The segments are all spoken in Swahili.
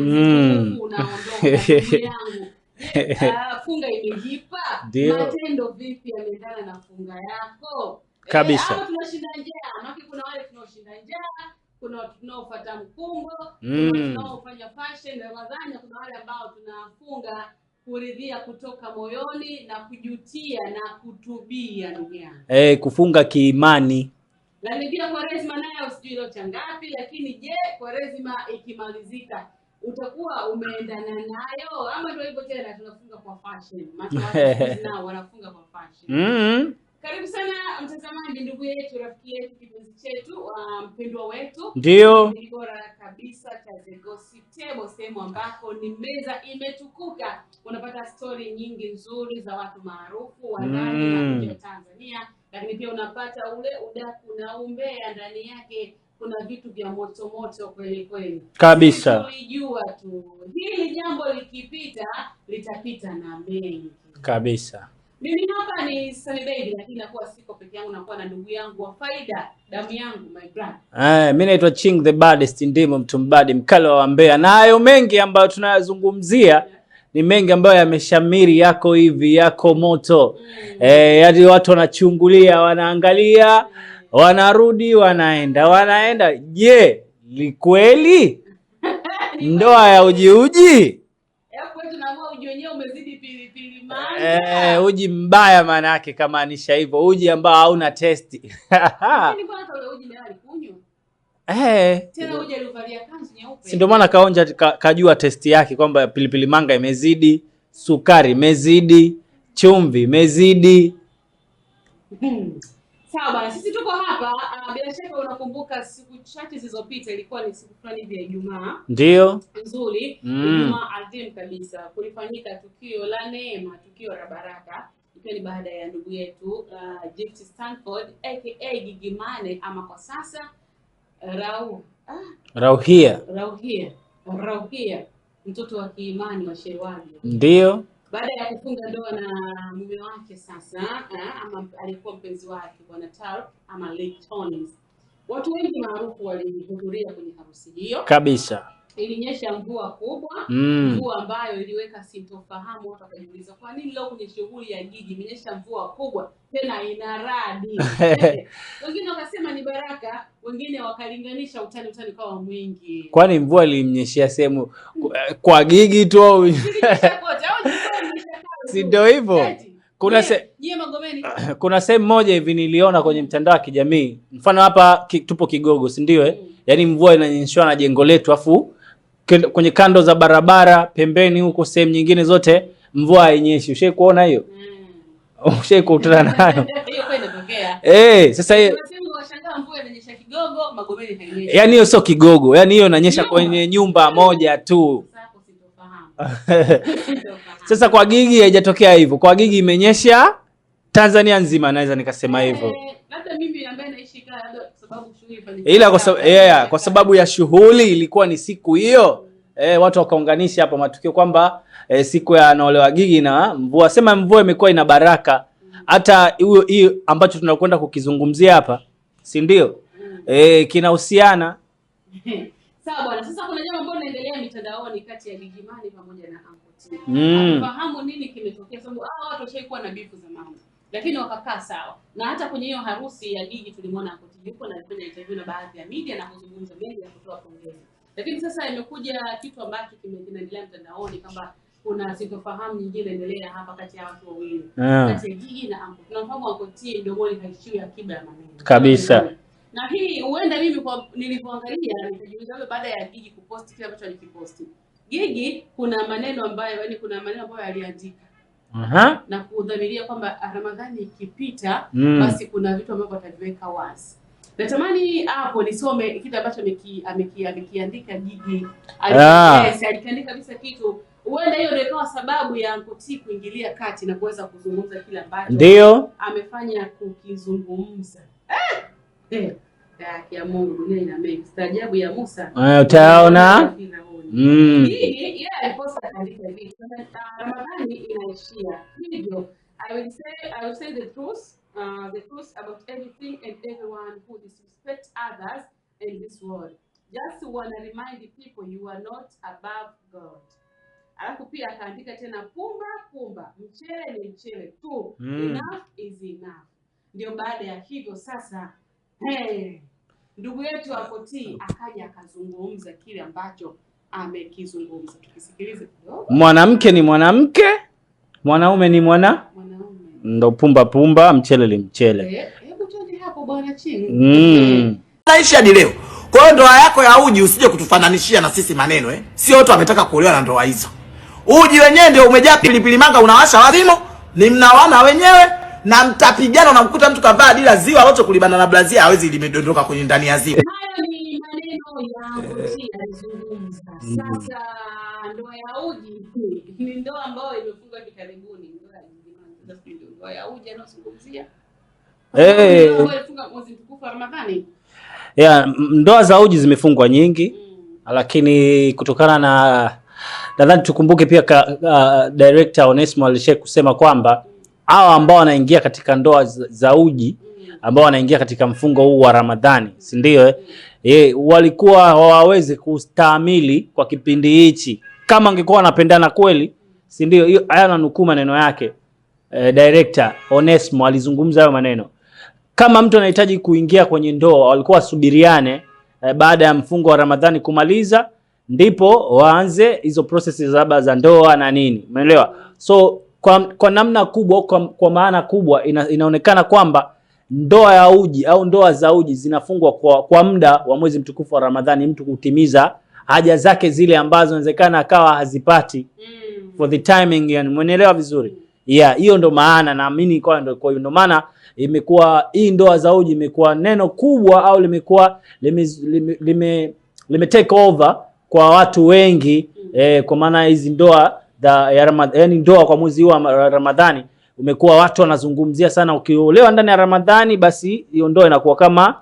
utukufu unaondoka ndugu yangu. Funga imejipa, matendo vipi yameendana na funga yako? Kabisa. Ama tunashinda njaa, maana kuna wale tunaoshinda njaa, kuna watu tunaofuata mkumbo, kuna tunaofanya fashion na Ramadhani, kuna wale ambao tunafunga kuridhia kutoka moyoni na kujutia na kutubia ndugu yangu. Kufunga kiimani. Na nyingine Kwaresma nayo sijui leo changapi, lakini je, Kwaresma ikimalizika utakuwa umeendana nayo ama ndio hivyo tena tunafunga kwa fashion? Watu nao wanafunga kwa fashion. Karibu sana mtazamaji, ndugu yetu, rafiki yetu, kipenzi chetu, mpendwa wetu. Ndio. Ni bora kabisa cha The Gossip Table, sehemu ambako ni meza imetukuka. Unapata story nyingi nzuri za watu maarufu wa ndani na nje ya Tanzania, lakini pia unapata ule udaku na umbea ndani yake. Kuna vitu vya moto moto kweli kweli. Kabisa. Tulijua tu hili jambo likipita litapita na mengi. Kabisa. Mimi hapa ni Sunny Baby, lakini nakuwa siko peke yangu, nakuwa na ndugu yangu wa faida, damu yangu, my brother. Mimi naitwa Ching the Baddest, ndimo mtumbadi mkali wa Mbeya. Na hayo mengi ambayo tunayazungumzia ni mengi ambayo yameshamiri, yako hivi, yako moto. Yaani watu wanachungulia, wanaangalia, wanarudi, wanaenda. Je, ni kweli ndoa ya uji? Uji wenyewe umezidi pilipili manga. Uji mbaya maana yake kama anisha hivyo, uji ambao hauna testi. Lakini kwanza ule uji ndio alikunywa. Tena uji alivalia kanzu nyeupe. Si ndio maana kaonja kajua testi yake kwamba pilipili manga imezidi, sukari imezidi, chumvi imezidi. Sawa bana, sisi tuko hapa, bila shaka unakumbuka siku chache zilizopita ilikuwa ni siku fulani hivi ya Ijumaa. Ndio. Nzuri, Ijumaa adhimu kabisa. Kulifanyika tukio la neema, tukio la baraka. Ikiwa ni baada ya ndugu yetu Gift Stanford aka Gigimane, ama kwa sasa Rauhia, mtoto wa kiimani wa Shewani. Ndio. Baada ya kufunga ndoa na mume wake sasa, ama alikuwa mpenzi wake Bwana Tark ama Lake Tony. Watu wengi maarufu walihudhuria kwenye harusi hiyo. Kabisa. Ilinyesha mvua kubwa, mvua ambayo iliweka sintofahamu. Watu wakajiuliza kwa nini leo kwenye shughuli ya Gigi imenyesha mvua kubwa tena ina radi. Wengine wakasema ni baraka, wengine wakalinganisha utani kwa mwingi. Kwani mvua ilimnyeshia sehemu kwa Gigi tu au si ndio hivyo? Kuna sehemu moja hivi niliona kwenye mtandao wa kijamii. Mfano hapa tupo Kigogo, si ndio Yaani mvua inanyeshwa na jengo letu, afu kwenye kando za barabara pembeni huko sehemu nyingine zote mvua hainyeshi. Ushawahi kuona hiyo? Ushawahi kukutana nayo? Hiyo kwenda tokea. Sasa hiyo washangaa mvua inanyesha Kigogo, Magomeni hainyeshi. Yaani hiyo sio Kigogo, yaani hiyo inanyesha kwenye nyumba moja tu. Sasa kwa Gigi haijatokea hivyo. Kwa Gigi imenyesha Tanzania nzima, naweza nikasema hivyo. Labda mimi ambaye naishi kwa sababu shughuli kwa sababu ya shughuli ilikuwa ni siku hiyo. Watu wakaunganisha hapa matukio kwamba siku ya anaolewa Gigi na mvua. Sema mvua imekuwa ina baraka. Hata hiyo ambacho tunakwenda kukizungumzia hapa, si ndio? Kinahusiana. Sawa bwana, sasa kuna jambo ambalo linaendelea mitandaoni kati ya Gigimane pamoja na Anko T. Fahamu nini kimetokea, sababu watu washaikuwa na bifu za mama, lakini wakakaa sawa. Na hata kwenye hiyo harusi ya Gigi tulimwona Anko T yupo na alifanya interview na baadhi ya media na kuzungumza mengi na kutoa pongezi. Lakini sasa imekuja kitu ambacho kinaendelea mtandaoni kwamba kuna sintofahamu nyingine inaendelea hapa kati ya watu wawili. Kati ya Gigi na Anko. Tunafahamu Anko T ndomoni haishiwi akiba ya maneno. Kabisa. Na hii huenda mimi kwa nilipoangalia nikajiuliza baada ya Gigi kupost kile ambacho alikiposti. Gigi kuna maneno ambayo aliandika. Na kudhamiria kwamba Ramadhani ikipita basi kuna vitu ambavyo ataviweka wazi. Natamani hapo nisome kitu ambacho amekiandika Gigi. Alikiandika kabisa kitu. Huenda hiyo ndio ikawa sababu ya Anko T kuingilia kati na kuweza kuzungumza kile ambacho ndio amefanya kukizungumza. Ya Mungu dunia ina mengi. Staajabu ya Musa. Utaona. Hii aliposta kaandika hivi. Ramadhani inaishia. Hivyo I will say the truth about everything and everyone who disrespects others in this world. just wanna remind people you are not above God. Alafu pia akaandika tena pumba, mchele ni mchele tu. Enough is enough. Ndio baada ya hivyo sasa, ndugu yetu Ankoti akaja akazungumza kile ambacho amekizungumza. Tukisikilize kidogo. Mwanamke ni mwanamke, mwanaume ni mwanaume. Ndo pumba, mchele ni mchele. Hebu tuende hapo bwana chini. Naisha ni leo. Kwa hiyo ndoa yako ya uji usije kutufananishia na sisi maneno Sio watu wametaka kuolewa na ndoa hizo. Uji wenyewe ndio umejaa pilipili manga, unawasha wazimu, ni mnawana wenyewe na mtapigana. Unamkuta mtu kavaa dila ziwa lote kulibana na blazia hawezi limedondoka kwenye ndani ya ziwa. Hayo ni maneno ya Ankoti alizungumza. Sasa ndoa ya uji ni ndoa ambayo imefungwa hivi karibuni. Ndoa ya uji anazungumzia. Mwezi mtukufu wa Ramadhani. Ndoa za uji zimefungwa nyingi. Lakini kutokana na nadhani tukumbuke pia director Onesmo alishaye kusema kwamba hao ambao wanaingia katika ndoa za uji ambao wanaingia katika mfungo huu wa Ramadhani, si ndio walikuwa hawawezi kustahimili kwa kipindi hichi. Kama angekuwa wanapendana kweli, si ndio? Hiyo haya nanukuu maneno yake. Director Onesmo alizungumza hayo maneno. Kama mtu anahitaji kuingia kwenye ndoa, walikuwa wasubiriane baada ya mfungo wa Ramadhani kumaliza, ndipo waanze hizo processes za ndoa na nini. Umeelewa? So kwa namna kubwa, kwa maana kubwa inaonekana kwamba ndoa ya uji au ndoa za uji zinafungwa kwa muda wa mwezi mtukufu wa Ramadhani, mtu kutimiza haja zake zile ambazo inawezekana akawa hazipati for the timing. Yani umeelewa vizuri? Hiyo ndo maana naamini kwa ndo maana imekuwa hii ndoa za uji imekuwa neno kubwa au limekuwa lime take over kwa watu wengi. Kwa maana hizi ndoa ya Ramadhani, yani ndoa kwa mwezi wa Ramadhani umekuwa watu wanazungumzia sana. Ukiolewa ndani ya Ramadhani basi hiyo ndoa inakuwa kama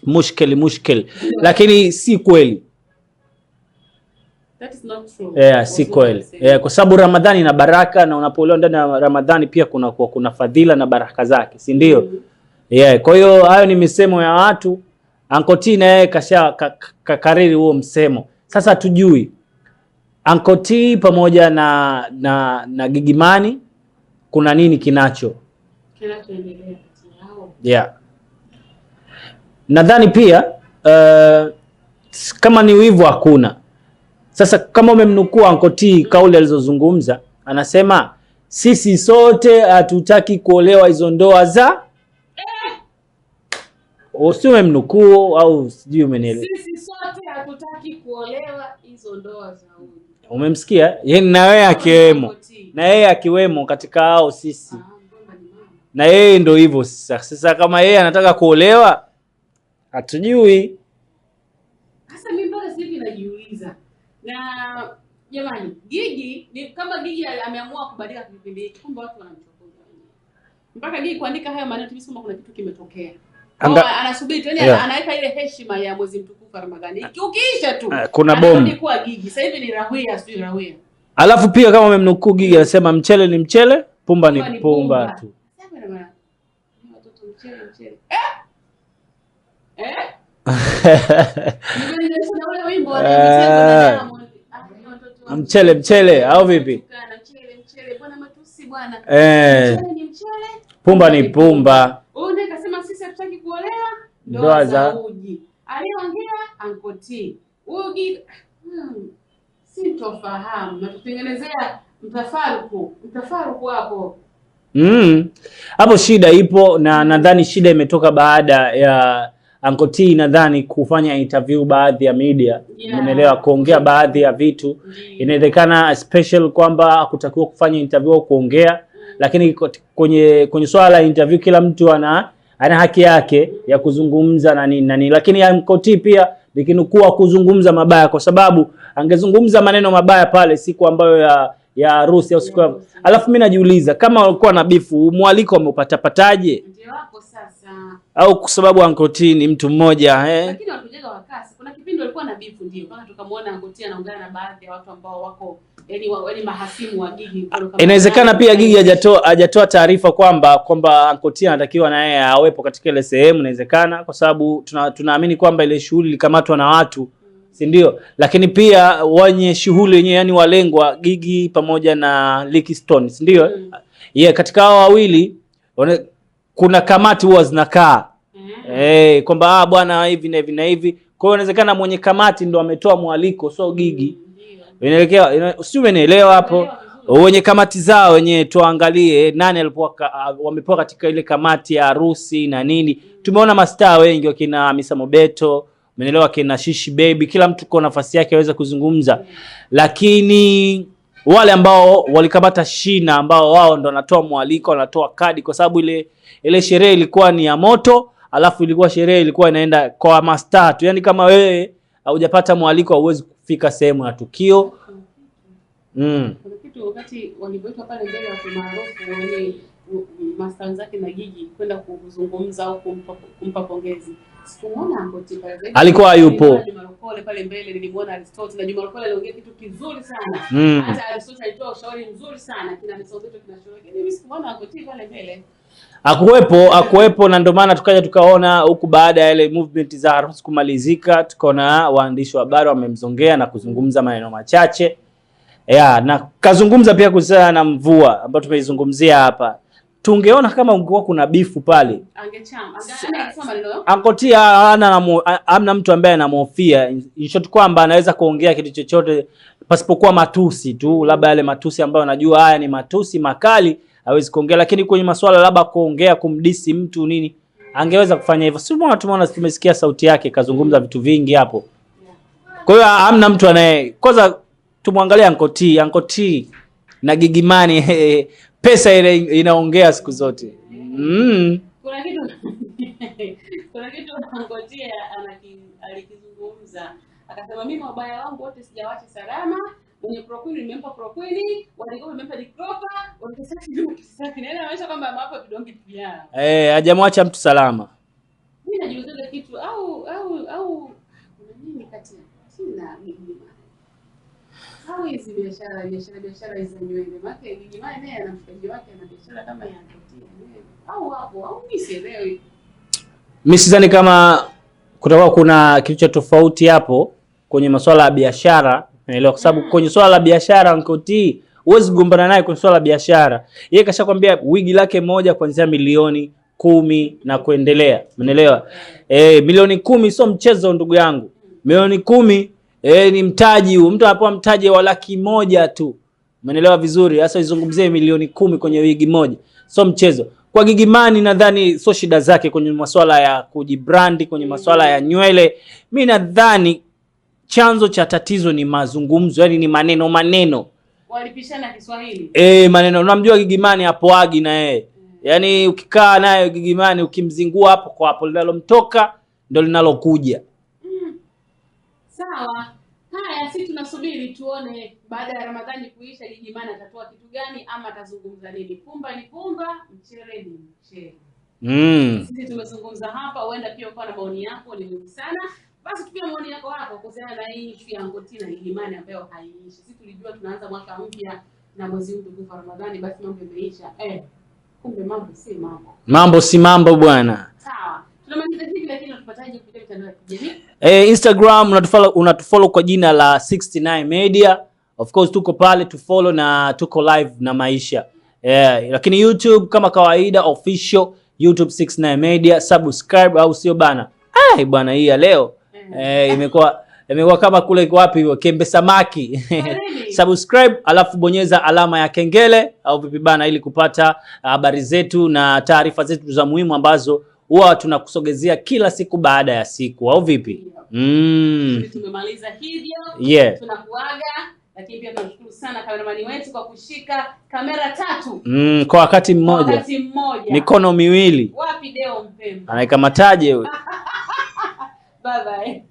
mushkeli. Lakini si kweli. That is not true. Si kweli. Kwa sababu Ramadhani ina baraka, na unapoolewa ndani ya Ramadhani pia kuna fadhila na baraka zake, si ndio? Kwa hiyo hayo ni misemo ya watu. Ankoti na yeye kakariri huo msemo. Sasa tujui Ankoti pamoja na Gigimani kuna nini kinachoendelea kati yao? Nadhani pia kama ni wivu hakuna. Sasa kama umemnukuu Ankoti kauli alizozungumza, anasema sisi sote hatutaki kuolewa hizo ndoa za Usiwe mnukuu au sijui umenielewa. Sisi sote hatutaki kuolewa hizo ndoa za uji. Umemsikia? Yeye na wewe akiwemo. Na yeye akiwemo katika hao sisi. Na yeye ndio hivyo sasa. Sasa kama yeye anataka kuolewa, hatujui. Sasa mimi mpaka sasa hivi najiuliza. Na jamani, Gigi ni kama Gigi ameamua kubadilika kipindi hiki, kumbe watu wanamchokoza. Mpaka Gigi kuandika haya maneno tumesema kama kuna kitu kimetokea. Anasubiri tu, anaweka ile heshima ya mwezi mtukufu wa Ramadhani. Ukiisha tu kuna bomu. Alikuwa Gigi, sasa hivi ni Rawia, sio Rawia. Alafu pia kama umemnukuu Gigi anasema mchele ni mchele, pumba ni pumba tu. Watoto mchele. Mchele au vipi? Mchele bwana matusi bwana. Mchele ni mchele, pumba ni pumba. Ndiye kasema sisi hatutaki kuolewa ndoa za uji. Aliongea Ankoti. Huyu Gigi sintofahamu, na tutengenezea mtafaruku hapo. Hapo shida ipo, na nadhani shida imetoka baada ya Ankoti nadhani kufanya interview baadhi ya media. Umeelewa, kuongea baadhi ya vitu. Inawezekana special kwamba hakutakiwa kufanya interview au kuongea, lakini kwenye swala la interview kila mtu ana haki yake ya kuzungumza na nini. Lakini Ankoti pia nikinukua kuzungumza mabaya, kwa sababu angezungumza maneno mabaya pale siku ambayo ya harusi au siku ya... Alafu mimi najiuliza kama walikuwa na bifu, mwaliko wameupata pataje? Ndio hapo sasa. Au kwa sababu Ankoti ni mtu mmoja Lakini watujenga wakasi. Kuna kipindi walikuwa na bifu ndio. Kama tukamwona Ankoti anaongea na baadhi ya watu ambao wako yani mahasimu wa Gigi. Inawezekana pia Gigi hajatoa taarifa kwamba Ankoti anatakiwa na yeye awepo katika ile sehemu. Inawezekana kwa sababu tunaamini kwamba ile shughuli ilikamatwa na watu si ndio? Lakini pia wenye shughuli wenyewe, yani walengwa Gigi pamoja na Licky Stone, si ndio? Katika hao wawili kuna kamati huwa zinakaa kwamba bwana hivi na hivi na hivi. Kwa hiyo inawezekana mwenye kamati ndo ametoa mwaliko, so Gigi. Inaelekea sio, umeelewa hapo? Wenye kamati zao wenyewe tuangalie nani alipokuwa wamepoa katika ile kamati ya harusi na nini. Tumeona mastaa wengi wakina Hamisa Mobeto, umeelewa, kina Shishi Baby, kila mtu kwa nafasi yake aweza kuzungumza. Lakini wale ambao walikamata shina, ambao wao ndo wanatoa mwaliko, wanatoa kadi, kwa sababu ile sherehe ilikuwa ni ya moto, alafu ilikuwa sherehe ilikuwa inaenda kwa mastaa tu. Yaani kama wewe hujapata mwaliko hauwezi kufika sehemu ya tukio. Kuna kitu wakati walipoitwa pale mbele ya maarufu wenye mastaa zake na Gigi kwenda kuzungumza au kumpa pongezi. Sikuona Ankoti pale zaidi. Alikuwa yupo. Juma Lokole pale mbele nilimuona Aristotle, na Juma Lokole aliongea kitu kizuri sana. Hata Aristotle alitoa ushauri mzuri sana, kina Misobeto kinashauri. Mimi sikuona Ankoti pale mbele. Hakuwepo, na ndio maana tukaja tukaona huku baada ya ile movement za harusi kumalizika, tukaona waandishi wa habari wamemzongea na kuzungumza maneno machache. Na kazungumza pia kuhusiana na mvua ambayo tumeizungumzia hapa. Tungeona kama ungekuwa kuna bifu pale, angesema leo Ankoti hamna mtu ambaye anamhofia, in short kwamba anaweza kuongea kitu chochote pasipokuwa matusi tu, labda yale matusi ambayo anajua haya ni matusi makali hawezi kuongea. Lakini kwenye masuala labda kuongea kumdisi mtu nini, angeweza kufanya hivyo. Sio, tumeona tumesikia sauti yake kazungumza vitu vingi hapo. Kwa hiyo hamna mtu anaye, kwanza tumwangalie Ankoti na Gigimani pesa ile inaongea siku zote. Kuna kitu Ankoti alikizungumza, akasema mimi wabaya wangu wote sijawacha salama, mwenye Proqueen nimempa Proqueen, walikuwa nimempa Dikropa, wakisema kisaki na inaonyesha kwamba amewapa vidonge pia. Hajamwacha mtu salama. Mimi najiuliza kitu au kuna nini kati ya Gigimani? Au hizi biashara hizi nywele. Maana Gigimani naye ana mshikaji wake ana biashara kama ya Ankoti. Au mimi sielewi. Mimi sidhani kama kutakuwa kuna kitu cha tofauti hapo kwenye masuala ya biashara. Naelewa kwa sababu kwenye swala la biashara Ankoti huwezi kugombana naye kwenye swala la biashara. Yeye kashakwambia wigi lake moja kuanzia milioni 10 na kuendelea. Umeelewa? Milioni 10 sio mchezo ndugu yangu. Milioni 10 ni mtaji huu. Mtu anapewa mtaji wa $100,000 tu. Umeelewa vizuri? Sasa izungumzie milioni 10 kwenye wigi moja. Sio mchezo. Kwa Gigimani nadhani sio shida zake kwenye masuala ya kujibrandi, kwenye masuala ya nywele. Mimi nadhani chanzo cha tatizo ni mazungumzo, yani ni maneno. Walipishana Kiswahili. Maneno. Unamjua Gigimani hapo agi na yeye. Yani ukikaa naye Gigimani ukimzingua hapo kwa hapo linalomtoka ndio linalokuja. Sawa. Haya, sisi tunasubiri tuone baada ya Ramadhani kuisha Gigimani atatoa kitu gani ama atazungumza nini. Pumba ni pumba, mchele ni mchele. Sisi tumezungumza hapa, huenda pia ukawa na maoni yako, ni muhimu sana. Basi tupia maoni yako hapo kuhusiana na hii issue ya Ankoti na Gigimani ambayo haiishi. Sisi tulijua tunaanza mwaka mpya na mwezi huu tukufu Ramadhani, basi mambo yameisha. Kumbe mambo si mambo. Mambo si mambo bwana. Sawa. Tunamaliza hivi, lakini unatupataje kupitia mitandao ya kijamii? Instagram unatufollow kwa jina la 69 Media. Of course tuko pale tufollow na tuko live na maisha. Lakini YouTube kama kawaida official YouTube 69 Media, subscribe au sio bana? Bwana hii ya leo imekuwa kama kule iko wapi hiyo Kembe Samaki. Subscribe alafu bonyeza alama ya kengele au vipi bana, ili kupata habari zetu na taarifa zetu za muhimu ambazo huwa tunakusogezea kila siku baada ya siku au vipi? Tumemaliza hivyo. Tunakuaga, lakini pia tunashukuru sana kameramani wetu kwa kushika kamera 3 kwa wakati mmoja. Mikono miwili. Wapi Deo Mpemba? Anaikamataje huyo? Bye bye.